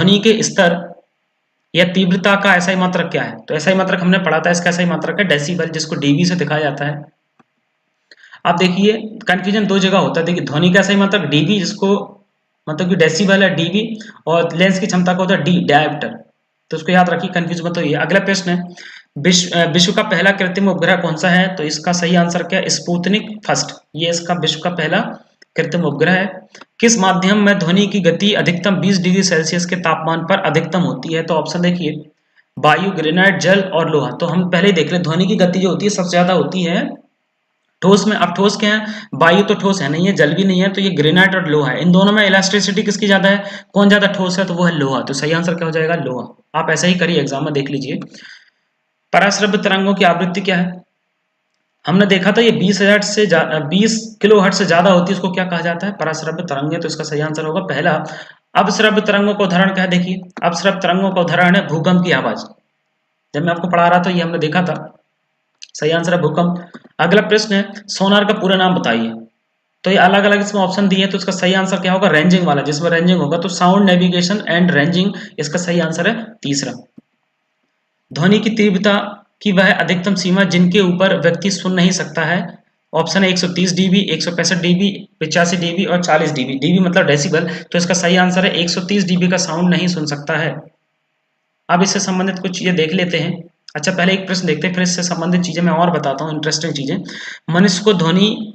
ध्वनि के स्तर या तीव्रता का एसआई मात्रक क्या है? तो एसआई मात्रक हमने पढ़ा था, इसका एसआई मात्रक है डेसिबल, जिसको डीबी से दिखाया जाता है। अब देखिए कंफ्यूजन दो जगह होता है। देखिए ध्वनि का एसआई मात्रक डीबी, जिसको मतलब कि डेसिबल है डीबी, और लेंस की क्षमता का होता है डी डायोप्टर। तो उसको याद रखिए, कंफ्यूज मत होइए। अगला प्रश्न है, विश्व का पहला कृत्रिम उपग्रह कौन सा है? तो इसका सही आंसर क्या है? स्पुतनिक फर्स्ट, ये इसका विश्व का पहला कृत्रिम उपग्रह है। किस माध्यम में ध्वनि की गति अधिकतम 20 डिग्री सेल्सियस के तापमान पर अधिकतम होती है? तो ऑप्शन देखिए, वायु, ग्रेनाइट, जल और लोहा। तो हम पहले ही देख लें, ध्वनि की गति जो होती है सबसे ज्यादा होती है ठोस में। अब ठोस क्या है? वायु तो ठोस है नहीं है, जल भी नहीं है, तो ये ग्रेनाइट और लोहा है। इन दोनों में इलास्टिसिटी किसकी ज्यादा है? कौन ज्यादा ठोस है? तो वो है लोहा। तो सही आंसर क्या हो जाएगा? लोहा। आप ऐसा ही करिए, एग्जाम में देख लीजिए। पराश्रव्य तरंगों की आवृत्ति क्या है? हमने देखा था ये 20,000 से 20 किलो हर्ट्ज से ज्यादा होती है, उसको क्या कहा जाता है? पराश्रव्य तरंगे। तो इसका सही आंसर होगा पहला। अपश्रव्य तरंगों का उदाहरण क्या है? देखिए अपश्रव्य तरंगों का उदाहरण है भूकंप की आवाज। जब मैं आपको पढ़ा रहा था ये हमने देखा था। सही आंसर है भूकंप। अगला प्रश्न है, सोनार का पूरा नाम बताइए। तो ये अलग अलग इसमें ऑप्शन दिए हैं, तो इसका सही आंसर क्या होगा? रेंजिंग वाला, जिसमें रेंजिंग होगा। तो साउंड नेविगेशन एंड रेंजिंग, इसका सही आंसर है तीसरा। ध्वनि की तीव्रता की वह अधिकतम सीमा जिनके ऊपर व्यक्ति सुन नहीं सकता है। ऑप्शन है 130 डीबी, 165 डीबी, 85 डीबी और 40 डीबी। डीबी मतलब डेसिबल। तो इसका सही आंसर है 130 डीबी का साउंड नहीं सुन सकता है। अब इससे संबंधित कुछ चीजें देख लेते हैं। अच्छा पहले एक प्रश्न देखते हैं, फिर इससे संबंधित चीजें मैं और बताता हूँ, इंटरेस्टिंग चीजें। मनुष्य को ध्वनि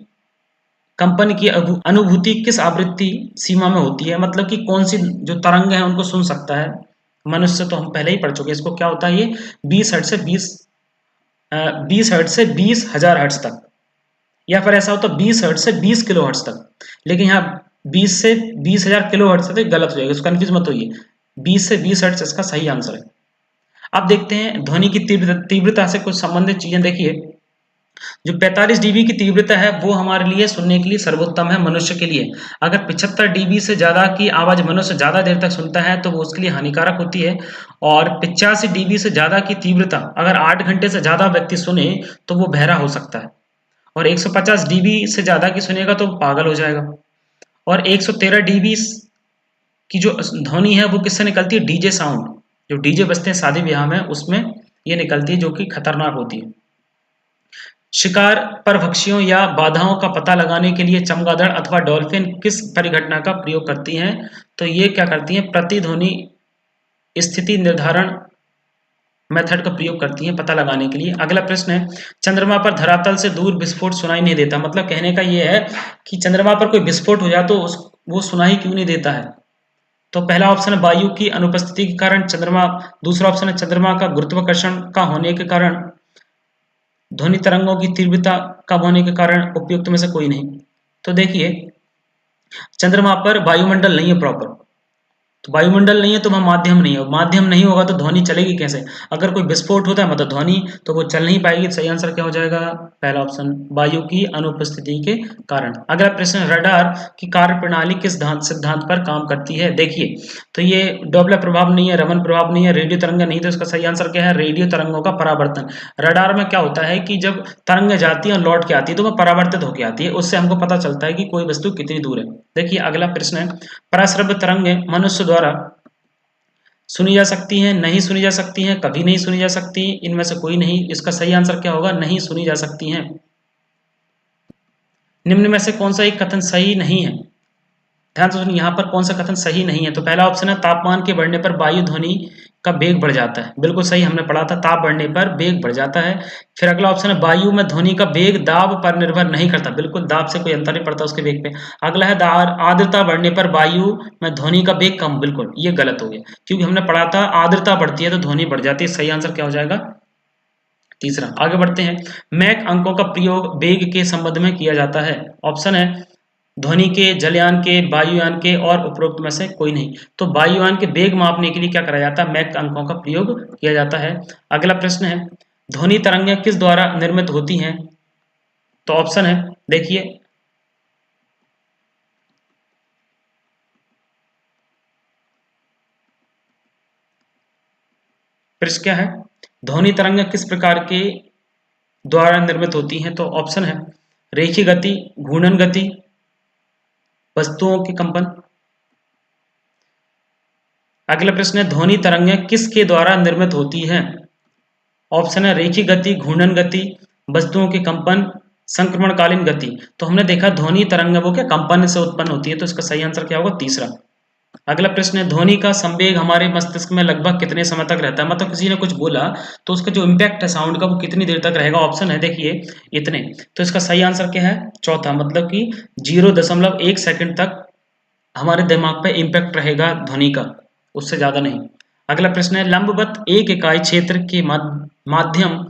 कंपन की अनुभूति किस आवृत्ति सीमा में होती है? मतलब कि कौन सी जो तरंग है उनको सुन सकता है मनुष्य? तो हम पहले ही पढ़ चुके हैं इसको। क्या होता है ये? 20 हर्ट्ज से 20 हजार हर्ट्ज तक, या फिर ऐसा होता है 20 हर्ट्ज से 20 किलो हर्ट्ज तक। लेकिन यहाँ 20 से 20 हजार किलो हर्ट्ज तक गलत हो जाएगा, उसको कंफ्यूज मत होइए। 20 से 20 हर्ट्ज इसका सही आंसर है। अब देखते हैं ध्वनि की तीव्रता से कुछ संबंधित चीजें। देखिए जो 45 डीबी की तीव्रता है वो हमारे लिए सुनने के लिए सर्वोत्तम है मनुष्य के लिए। अगर 75 डीबी से ज्यादा की आवाज मनुष्य ज्यादा देर तक सुनता है तो वो उसके लिए हानिकारक होती है। और 85 डीबी से ज्यादा की तीव्रता अगर 8 घंटे से ज्यादा व्यक्ति सुने तो वो बहरा हो सकता है। और 150 डीबी से ज्यादा की सुनेगा तो पागल हो जाएगा। और 113 डीबी की जो ध्वनि है वो किससे निकलती है? डीजे साउंड, जो डीजे बजते हैं शादी ब्याह में उसमें ये निकलती है, जो कि खतरनाक होती है। शिकार परभक्षियों या बाधाओं का पता लगाने के लिए चमगादड़ अथवा डॉल्फिन किस परिघटना का प्रयोग करती हैं? तो ये क्या करती हैं? प्रतिध्वनि स्थिति निर्धारण मेथड का प्रयोग करती हैं पता लगाने के लिए। अगला प्रश्न है, चंद्रमा पर धरातल से दूर विस्फोट सुनाई नहीं देता। मतलब कहने का ये है कि चंद्रमा पर कोई विस्फोट हो जाए तो वो सुनाई क्यों नहीं देता है? तो पहला ऑप्शन है वायु की अनुपस्थिति के कारण चंद्रमा। दूसरा ऑप्शन है चंद्रमा का गुरुत्वाकर्षण का होने के कारण। ध्वनि तरंगों की तीव्रता कम होने के कारण। उपयुक्त में से कोई नहीं। तो देखिए चंद्रमा पर वायुमंडल नहीं है प्रॉपर, तो वायुमंडल नहीं है तो वह माध्यम नहीं है, माध्यम नहीं होगा तो ध्वनि चलेगी कैसे? अगर कोई विस्फोट होता है मतलब ध्वनि, तो वो चल नहीं पाएगी। सही आंसर क्या हो जाएगा? पहला ऑप्शन, वायु की अनुपस्थिति के कारण। अगला प्रश्न, रडार की कार्य प्रणाली किस सिद्धांत पर काम करती है? देखिए तो ये डॉपलर प्रभाव नहीं है, रमन प्रभाव नहीं है, रेडियो तरंग नहीं, तो इसका सही आंसर क्या है? रेडियो तरंगों का परावर्तन। रडार में क्या होता है कि जब तरंग जाती है और लौट के आती है तो वह परावर्तित होकर आती है, उससे हमको पता चलता है कि कोई वस्तु कितनी दूर है। देखिए अगला प्रश्न है, पराश्रव्य तरंगें मनुष्य द्वारा सुनी जा सकती हैं, नहीं सुनी जा सकती हैं, कभी नहीं सुनी जा सकती, इनमें से कोई नहीं। इसका सही आंसर क्या होगा? नहीं सुनी जा सकती हैं। निम्न में से कौन सा एक कथन सही नहीं है? ध्यान से सुनिए, यहाँ पर कौन सा कथन सही नहीं है? तो पहला ऑप्शन है तापमान के बढ़ने पर वायु ध्वनि का वेग बढ़ जाता है। बिल्कुल सही, हमने पढ़ा था ताप बढ़ने पर वेग बढ़ जाता है। फिर अगला ऑप्शन है वायु में ध्वनि का वेग दाब पर निर्भर नहीं करता। बिल्कुल दाब से कोई अंतर नहीं पड़ता उसके वेग पे। अगला है आर्द्रता बढ़ने पर वायु में ध्वनि का वेग कम। बिल्कुल ये गलत हो गया, क्योंकि हमने पढ़ा था आर्द्रता बढ़ती है तो ध्वनि बढ़ जाती है। सही आंसर क्या हो जाएगा? तीसरा। आगे बढ़ते हैं, मैक अंकों का प्रयोग वेग के संबंध में किया जाता है। ऑप्शन है ध्वनि के, जलयान के, वायुयान के और उपरोक्त में से कोई नहीं। तो वायुयान के वेग मापने के लिए क्या करा जाता है? मैक अंकों का प्रयोग किया जाता है। अगला प्रश्न है, ध्वनि तरंगें किस द्वारा निर्मित होती हैं? तो ऑप्शन है देखिए प्रश्न क्या है, ध्वनि तरंगें किस प्रकार के द्वारा निर्मित होती हैं? तो ऑप्शन है रेखीय गति, घूर्णन गति, वस्तुओं के कंपन, अगला प्रश्न है, ध्वनि तरंगें किसके द्वारा निर्मित होती हैं? ऑप्शन है रेखीय गति, घूर्णन गति, वस्तुओं के कंपन, संक्रमणकालीन गति। तो हमने देखा ध्वनि तरंग वो क्या कंपन से उत्पन्न होती है, तो इसका सही आंसर क्या होगा? तीसरा। अगला प्रश्न है, ध्वनि का संवेग हमारे मस्तिष्क में लगभग कितने समय तक रहता है? मतलब किसी ने कुछ बोला तो उसका जो इम्पैक्ट है साउंड का वो कितनी देर तक रहेगा? ऑप्शन है देखिए इतने। तो इसका सही आंसर क्या है? चौथा, मतलब कि 0.1 सेकंड तक हमारे दिमाग पे इम्पैक्ट रहेगा ध्वनि का, उससे ज्यादा नहीं। अगला प्रश्न है, लंबवत एक इकाई क्षेत्र के माध्यम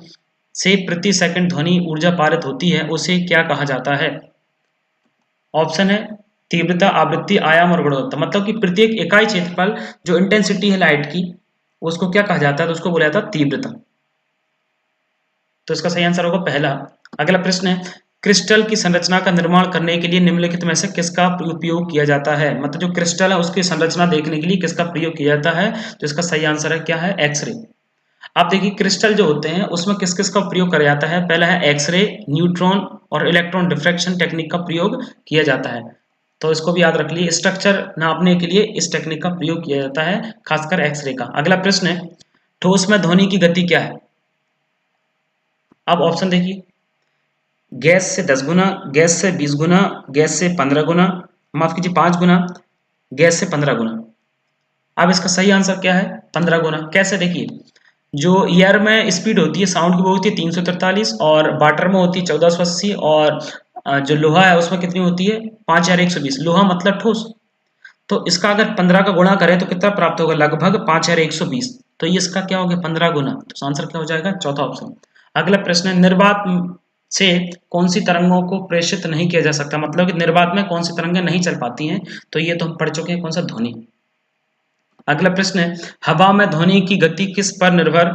से प्रति सेकंड ध्वनि ऊर्जा पारित होती है, उसे क्या कहा जाता है? ऑप्शन है तीव्रता, आवृत्ति, आयाम और गुणवत्ता। मतलब कि प्रत्येक इकाई क्षेत्रफल जो इंटेंसिटी है लाइट की उसको क्या कहा जाता है? तो उसको बोला जाता है तीव्रता। तो इसका सही आंसर होगा पहला। अगला प्रश्न है, क्रिस्टल की संरचना का निर्माण करने के लिए निम्नलिखित में से किसका उपयोग किया जाता है? मतलब जो क्रिस्टल है उसकी संरचना देखने के लिए किसका प्रयोग किया जाता है? तो इसका सही आंसर है क्या है? एक्सरे। आप देखिए क्रिस्टल जो होते हैं उसमें किस किस का प्रयोग किया जाता है? पहला है एक्सरे, न्यूट्रॉन और इलेक्ट्रॉन डिफ्रैक्शन टेक्निक का प्रयोग किया जाता है। तो इसको भी याद रख लीजिए, स्ट्रक्चर नापने के लिए इस टेक्निक का प्रयोग किया जाता है, खासकर एक्सरे का। अगला प्रश्न है, ठोस में ध्वनि की गति क्या है? अब ऑप्शन देखिए, गैस से 10 गुना, गैस से 20 गुना, गैस से 15 गुना, माफ कीजिए 5 गुना, गैस से 15 गुना। अब इसका सही आंसर क्या है? 15 गुना। कैसे? देखिए, जो एयर में स्पीड होती है साउंड की वो होती है 343, और वाटर में होती है 1480, और जो लोहा है उसमें कितनी होती है? 5120। लोहा मतलब ठोस। तो इसका अगर 15 का गुणा करें तो कितना प्राप्त होगा? लगभग 5120। तो ये इसका क्या हो गया? 15 गुना। तो आंसर क्या हो जाएगा? चौथा ऑप्शन। अगला प्रश्न है, निर्वात से कौन सी तरंगों को प्रेषित नहीं किया जा सकता? मतलब कि निर्वात में कौन सी तरंगें नहीं चल पाती हैं? तो ये तो हम पढ़ चुके हैं, कौन सा? ध्वनि। अगला प्रश्न है, हवा में ध्वनि की गति किस पर निर्भर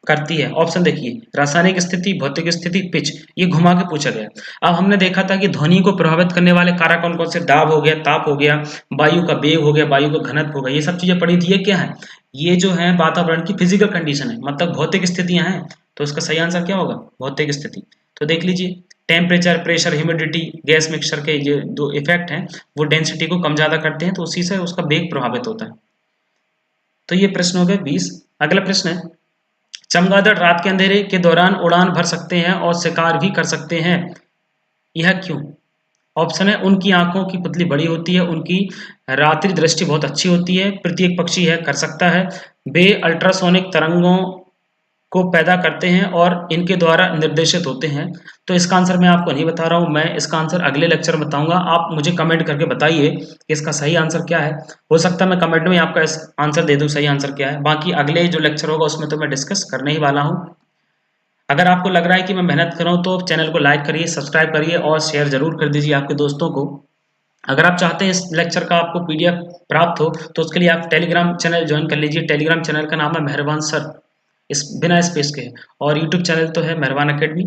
करती है? ऑप्शन देखिए, रासायनिक स्थिति, भौतिक स्थिति, पिच। ये घुमा के पूछा गया। अब हमने देखा था कि ध्वनि को प्रभावित करने वाले कारक कौन कौन से? दाब हो गया, ताप हो गया, वायु का वेग हो गया, वायु का घनत्व हो गया। ये सब चीजें पढ़ी थी। ये क्या है? ये जो है वातावरण की फिजिकल कंडीशन है, मतलब भौतिक स्थितियां हैं। तो इसका सही आंसर क्या होगा? भौतिक स्थिति। तो देख लीजिए, temperature, pressure, humidity, gas mixture के ये दो इफेक्ट हैं वो डेंसिटी को कम ज्यादा करते हैं, तो उसी से उसका वेग प्रभावित होता है। तो ये प्रश्न हो गए 20। अगला प्रश्न है, चमगादड़ रात के अंधेरे के दौरान उड़ान भर सकते हैं और शिकार भी कर सकते हैं, यह क्यों? ऑप्शन है, उनकी आंखों की पुतली बड़ी होती है, उनकी रात्रि दृष्टि बहुत अच्छी होती है, प्रत्येक पक्षी है कर सकता है, वे अल्ट्रासोनिक तरंगों को पैदा करते हैं और इनके द्वारा निर्देशित होते हैं। तो इसका आंसर मैं आपको नहीं बता रहा हूं, मैं इसका आंसर अगले लेक्चर में बताऊंगा। आप मुझे कमेंट करके बताइए कि इसका सही आंसर क्या है। हो सकता है मैं कमेंट में आपका इस आंसर दे दूं, सही आंसर क्या है। बाकी अगले जो लेक्चर होगा उसमें तो मैं डिस्कस करने ही वाला हूँ। अगर आपको लग रहा है कि मैं मेहनत कर रहा हूँ तो चैनल को लाइक करिए, सब्सक्राइब करिए और शेयर जरूर कर दीजिए आपके दोस्तों को। अगर आप चाहते हैं इस लेक्चर का आपको पीडीएफ प्राप्त हो तो उसके लिए आप टेलीग्राम चैनल ज्वाइन कर लीजिए। टेलीग्राम चैनल का नाम है मेहरबान सर, इस बिना स्पेस के। और यूट्यूब चैनल तो है मेहरबान एकेडमी।